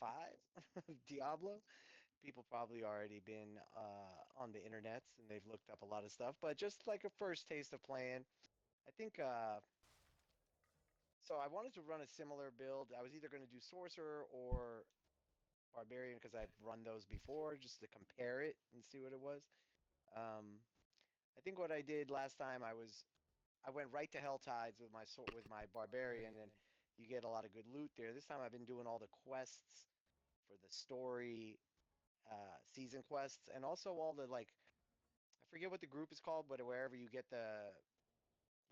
5 Diablo. People probably already been on the internets and they've looked up a lot of stuff, but just like a first taste of playing, I think so I wanted to run a similar build. I was either going to do sorcerer or barbarian because I've run those before just to compare it and see what it was. Um, I think what I did last time I went right to Hell Tides with with my barbarian, and you get a lot of good loot there. This time I've been doing all the quests for the story season quests, and also all the like I forget what the group is called, but wherever you get the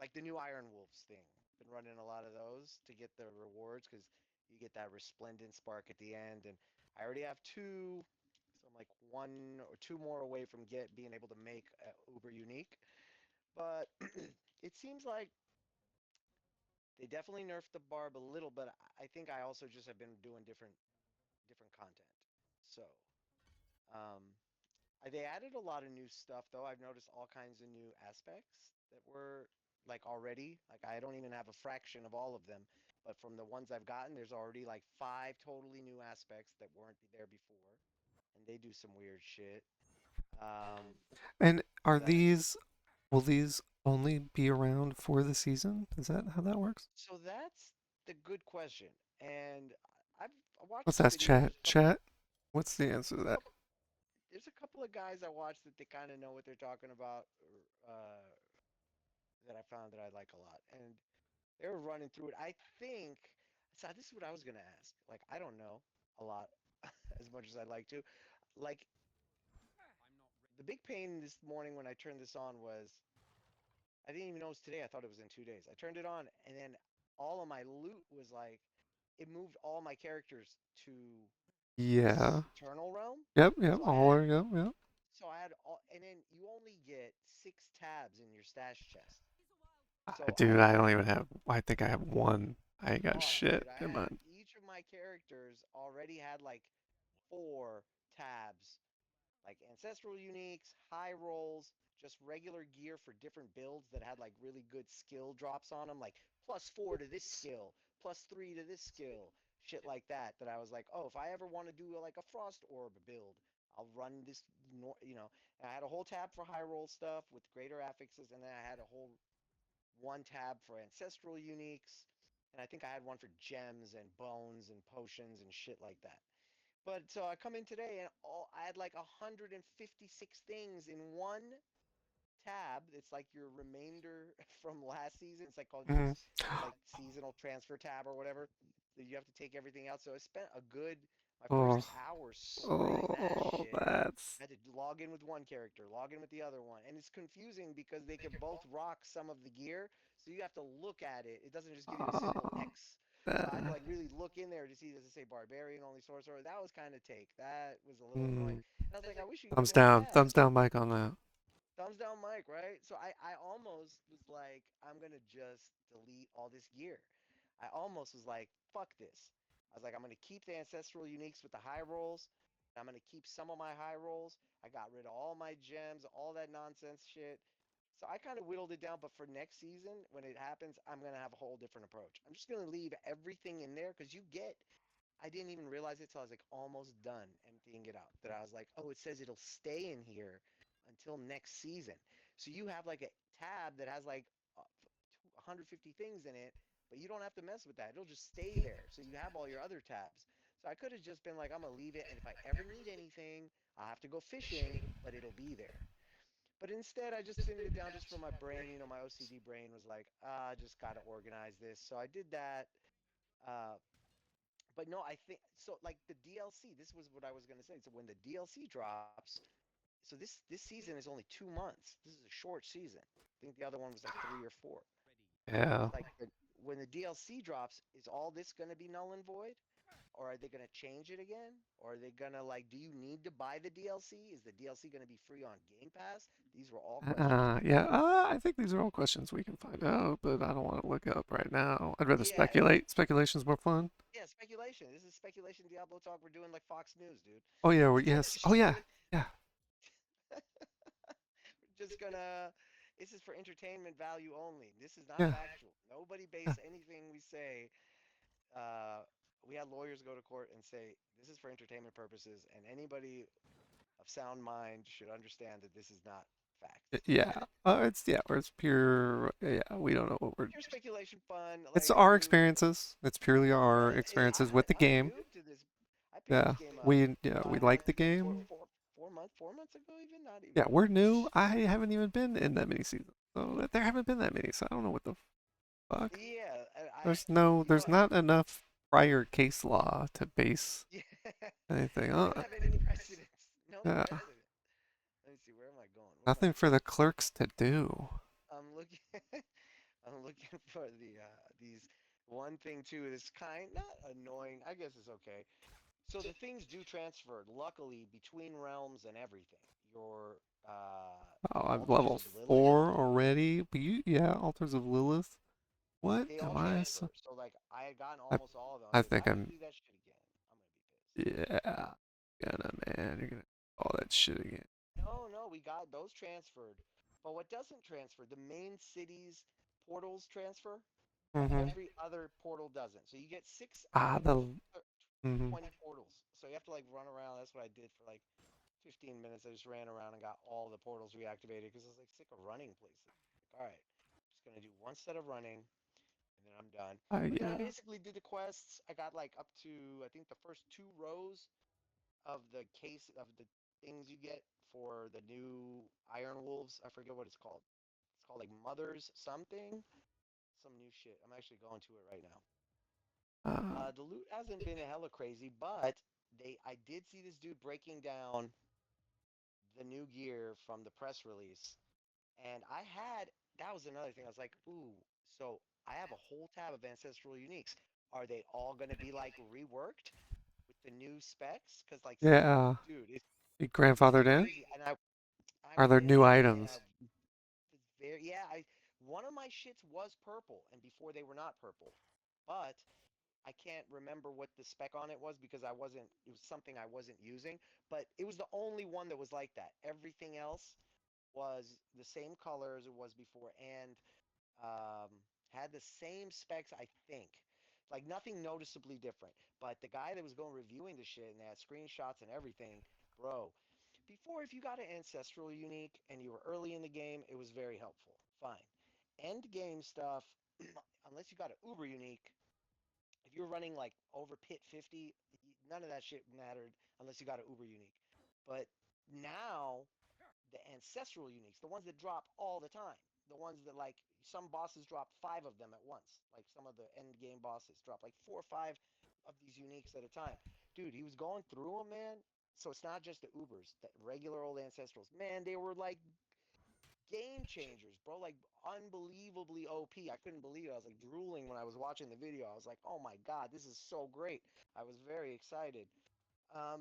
like the new Iron Wolves thing. Been running a lot of those to get the rewards because you get that resplendent spark at the end, and I already have two, so I'm like one or two more away from get being able to make Uber unique. But it seems like they definitely nerfed the barb a little, but I think I also just have been doing different content. So um, they added a lot of new stuff though. I've noticed all kinds of new aspects that were like already like I don't even have a fraction of all of them, but from the ones I've gotten, there's already like five totally new aspects that weren't there before, and they do some weird shit. Um, And are that these, will these only be around for the season? Is that how that works? so that's the good question, and I watched Let's some ask videos. chat. Chat, what's the answer to that? Couple, there's a couple of guys I watched that they kind of know what they're talking about, that I found that I like a lot, and they were running through it. I think so. This is what I was gonna ask. Like, I don't know a lot as much as I'd like to. Like, the big pain this morning when I turned this on was I didn't even know it was today. I thought it was in 2 days. I turned it on, and then all of my loot was like it moved all my characters to Yeah. this eternal realm. Yep, yep, So I all had are, yep, yep. all, and then you only get 6 tabs in your stash chest. Ah, So I dude, I don't had even have, I think I have one. I ain't got Oh, shit dude, I in had mine. each of my characters already had like 4 tabs, like ancestral uniques, high rolls, just regular gear for different builds that had like really good skill drops on them, like +4 to this skill, +3 to this skill, shit like that. That I was like, oh, if I ever want to do like a frost orb build, I'll run this, And I had a whole tab for high roll stuff with greater affixes, and then I had a whole one tab for ancestral uniques, and I think I had one for gems and bones and potions and shit like that. But so I come in today and I had like 156 things in one tab. It's like your remainder from last season. It's like called your Hmm. like seasonal transfer tab or whatever. So you have to take everything out. So I spent a good my first Oh, hour sorting that oh, shit. that's, I had to log in with one character, log in with the other one, and it's confusing because they can both rock some of the gear. So you have to look at it. It doesn't just give you a simple oh, X. So I had to that, like really look in there to see does it say barbarian only sorcerer. That was kind of take. That was a little annoying. mm, And I was like, I wish you could give me all the thumbs tabs. down, Mike on that. Thumbs down, Mike, right? So I almost was like, I'm gonna just delete all this gear. I almost was like, fuck this. I was like, I'm gonna keep the ancestral uniques with the high rolls. I'm gonna keep some of my high rolls. I got rid of all my gems, all that nonsense shit. So I kind of whittled it down, but for next season, when it happens, I'm gonna have a whole different approach. I'm just gonna leave everything in there because you get I didn't even realize it till I was like almost done emptying it out. That I was like, oh, it says it'll stay in here until next season. So you have like a tab that has like 150 things in it, but you don't have to mess with that. It'll just stay there. So you have all your other tabs. So I could have just been like, I'm gonna leave it, and if I ever need anything, I'll have to go fishing, but it'll be there. But instead, I just thinned it down just for my brain. My OCD brain was like, I just gotta organize this. So I did that. Uh, but no, I think so. Like the DLC, this was what I was gonna say. So when the DLC drops, so this season is only 2 months. This is a short season. I think the other one was like 3 or 4. Yeah. Like when the DLC drops, is all this gonna be null and void? Or are they gonna change it again? Or are they gonna like? Do you need to buy the DLC? Is the DLC gonna be free on Game Pass? These were all questions I Yeah, had. I think these are all questions we can find out, but I don't want to look up right now. I'd rather Yeah, speculate. Speculation's more fun. yeah, speculation. This is speculation Diablo talk. We're doing like Fox News, dude. Oh yeah, We're yes. Oh just yeah, gonna yeah, just gonna this is for entertainment value only. This is not yeah. factual. Nobody base anything we say uh we had lawyers go to court and say this is for entertainment purposes, and anybody of sound mind should understand that this is not fact. Yeah. It's pure. Yeah, we don't know what we're. Pure speculation, fun. It's Like our we, experiences. It's purely our yeah, experiences with the I'm game. new to this. I picked Yeah, this game up we five, like the like four, game. four, 4 months, 4 months ago, even not Yeah, even. we're new. I haven't even been in that many seasons, so there haven't been that many. So I don't know what the fuck. Yeah, you know, There's not enough prior case law to base yeah, anything we on. don't have any precedents. No Yeah, precedent. Let me see. Where am I going? What am I nothing for looking the for? clerks to do. I'm looking. I'm looking for these one thing too. This kind not annoying. I guess it's okay. So the things do transfer, luckily, between realms and everything. Your Oh, I'm altars level of Lilith, 4 already. But yeah, Altars of Lilith. What they all am I? So, transfer. So like I had gotten I, almost all of them. I I was like, if think I have to I'm. do that shit again, I'm gonna be pissed. Yeah, gonna man. You're gonna all that shit again. No, no, we got those transferred. But what doesn't transfer, the main cities portals transfer. Mm-hmm. Every other portal doesn't. So you get six out Ah, of the. uh, Mm-hmm. 20 portals. So you have to like run around. That's what I did for like 15 minutes. I just ran around and got all the portals reactivated because I was like sick of running places. Like, all right, just gonna do one set of running and then I'm done. But then I Yeah. basically did the quests. I got like up to I think the first two rows of the case of the things you get for the new Iron Wolves. I forget what it's called. It's called like Mothers something. Some new shit. I'm actually going to it right now. Uh, The loot hasn't been hella crazy, but I did see this dude breaking down the new gear from the press release, and that was another thing. I was like, ooh, so I have a whole tab of ancestral uniques. Are they all gonna be like reworked with the new specs? Because like, yeah. dude, You it's grandfathered in? crazy. And I Are there went new in and items? it's very yeah. I one of my shits was purple, and before they were not purple, but I can't remember what the spec on it was because it was something I wasn't using, but it was the only one that was like that. Everything else was the same color as it was before and um, had the same specs, I think. Like nothing noticeably different. But the guy that was going reviewing the shit and had screenshots and everything, bro, before if you got an ancestral unique and you were early in the game, it was very helpful. Fine. End game stuff, unless you got an uber unique, if you're running like over pit 50, none of that shit mattered unless you got an uber unique. But now the ancestral uniques, the ones that drop all the time, the ones that like some bosses drop five of them at once, like some of the end game bosses drop like 4 or 5 of these uniques at a time. Dude, he was going through them, man. So it's not just the Ubers, the regular old ancestrals. Man, they were like game changers, bro. Like unbelievably OP. I couldn't believe it. I was like drooling when I was watching the video. I was like, oh my God, this is so great. I was very excited.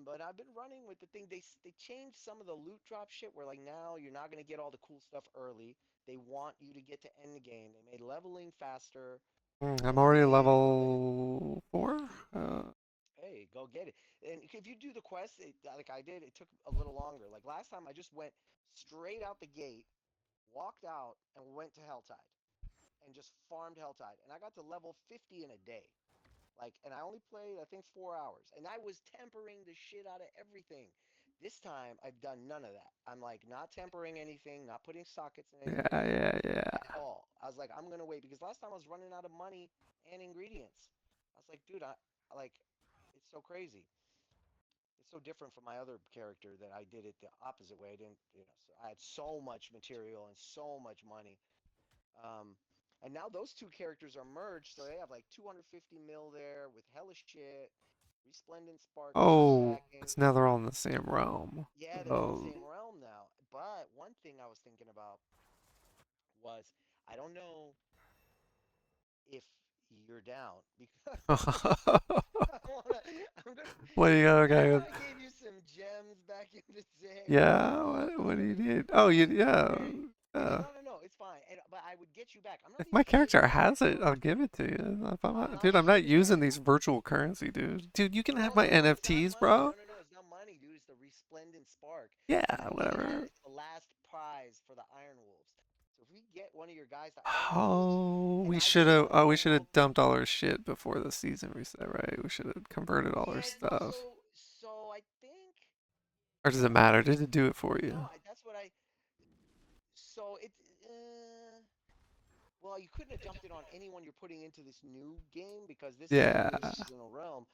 But I've been running with the thing. They changed some of the loot drop shit where like now you're not gonna get all the cool stuff early. They want you to get to end the game. They made leveling faster. I'm And already man, bro, like level 4. hey, go get it. And if you do the quest, like I did, it took a little longer. Like last time, I just went straight out the gate, walked out, and went to Helltide, and just farmed Helltide. And I got to level 50 in a day. Like, and I only played, I think, 4 hours. And I was tempering the shit out of everything. This time, I've done none of that. I'm like not tempering anything, not putting sockets in Yeah, anything yeah, yeah. at all. I was like, I'm gonna wait because last time I was running out of money and ingredients. I was like, dude, I like, it's so crazy. It's so different from my other character that I did it the opposite way. I didn't, so I had so much material and so much money. Um, and now those two characters are merged, so they have like 250 mil there with hella shit. Resplendent Spark Oh, stacking. it's now they're all in the same realm. Yeah, they're all Oh. same realm now. But one thing I was thinking about was I don't know if you're down because I wanna, I'm gonna. What do you got? I know Okay. I gave you some gems back in the day, bro. Yeah. What do you need? Oh, But yeah. hey, Yeah. no, no, no, it's fine. But I would get you back. I'm not If even my trying to get character you back, has it, bro. I'll give it to you. If I'm I'm not, not dude, I'm even not trying using to. these virtual currency, dude. Dude, you can have No, my no, no. It's not NFTs, money. bro. No, no, no. It's not money, dude. It's the resplendent spark. Yeah, And I need that. whatever. It's the last prize for the Iron Wolves. So if we we get one of your guys to Iron Wolves, Oh, and we I should get have. one Oh, we Iron should Wolf. have dumped all our shit before the season reset, right? We should have converted all our Yeah, no. stuff. So I think Or does it matter? Did it do it for no. you? That's what I. So it. Well, you couldn't have dumped it on anyone you're putting into this new game because this is the Yeah. new seasonal realm.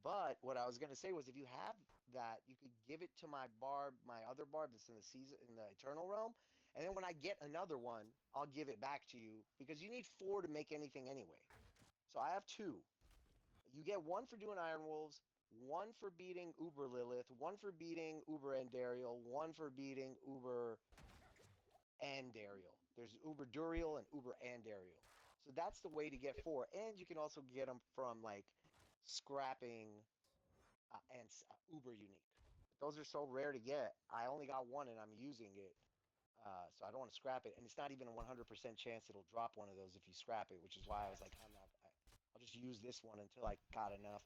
But what I was gonna say was, if you have that, you could give it to my barb, my other barb that's in the season in the eternal realm, and then when I get another one, I'll give it back to you because you need four to make anything anyway. So I have two. You get one for doing Iron Wolves, one for beating Uber Lilith, one for beating Uber Andariel, one for beating Uber Andariel. There's Uber Duriel and Uber Andariel. So that's the way to get four. And you can also get them from like scrapping and Uber Unique. But those are so rare to get. I only got one and I'm using it. So I don't want to scrap it, and it's not even a 100% chance it'll drop one of those if you scrap it, which is why I was like, I'll just use this one until I got enough.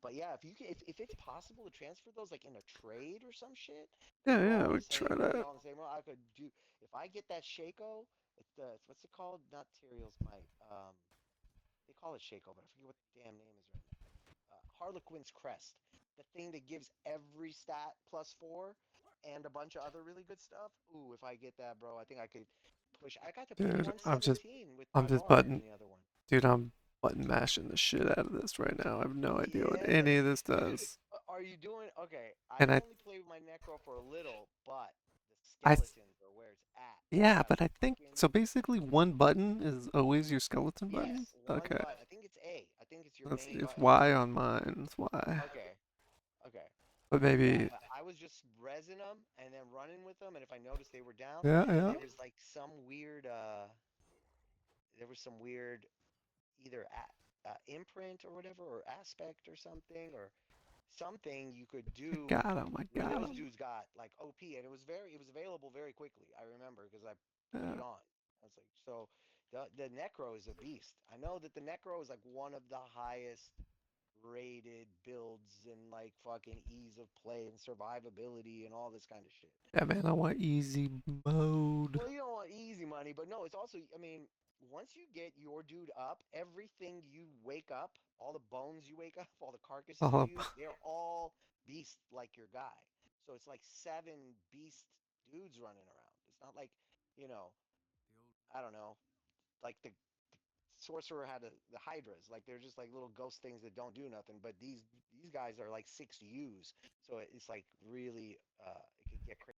But yeah, if it's possible to transfer those like in a trade or some shit, because Yeah, we're yeah, all in we the could try same, that. I could do if I get that Shaco, what's it called? Not Tyrael's Might. They call it Shaco, but I forget what the damn name is right now. Harlequin's Crest, the thing that gives every stat +4 and a bunch of other really good stuff. Ooh, if I get that, bro, I think I could push. I got to push Dude, 117 with I'm my just barb button, in the other one. dude, I'm button mashing the shit out of this right now. I have no idea what Yeah, any of this dude. does. Are you doing okay? And I've I, only played with my Necro for a little, but the I, skeletons are where it's at. You yeah, got but I think freaking so. Basically, one button is always your skeleton button. yes, one Okay, button. I think it's A. I think it's your that's main it's button. Y on mine. It's Y. Okay, okay. But Yeah, maybe, I was just resin them and then running with them, and if I noticed they were down, yeah, and yeah. there was like some weird, there was some weird either imprint or whatever, or aspect or something you could I do got him. I where got those him. dudes got like OP, and it was available very quickly. I remember because I put Yeah, it on. I was like, so the Necro is a beast. I know that the Necro is like one of the highest rated builds and like fucking ease of play and survivability and all this kind of shit. yeah, man. I want easy mode. Well, you don't want easy money, but no, it's also, I mean, once you get your dude up, everything you wake up, all the bones you wake up, all the carcasses you Um, use, they're all beast like your guy. So it's like seven beast dudes running around. It's not like, you know, I don't know, like the sorcerer had the hydras, like they're just like little ghost things that don't do nothing, but these guys are like six to use, so it's like really it could get crazy.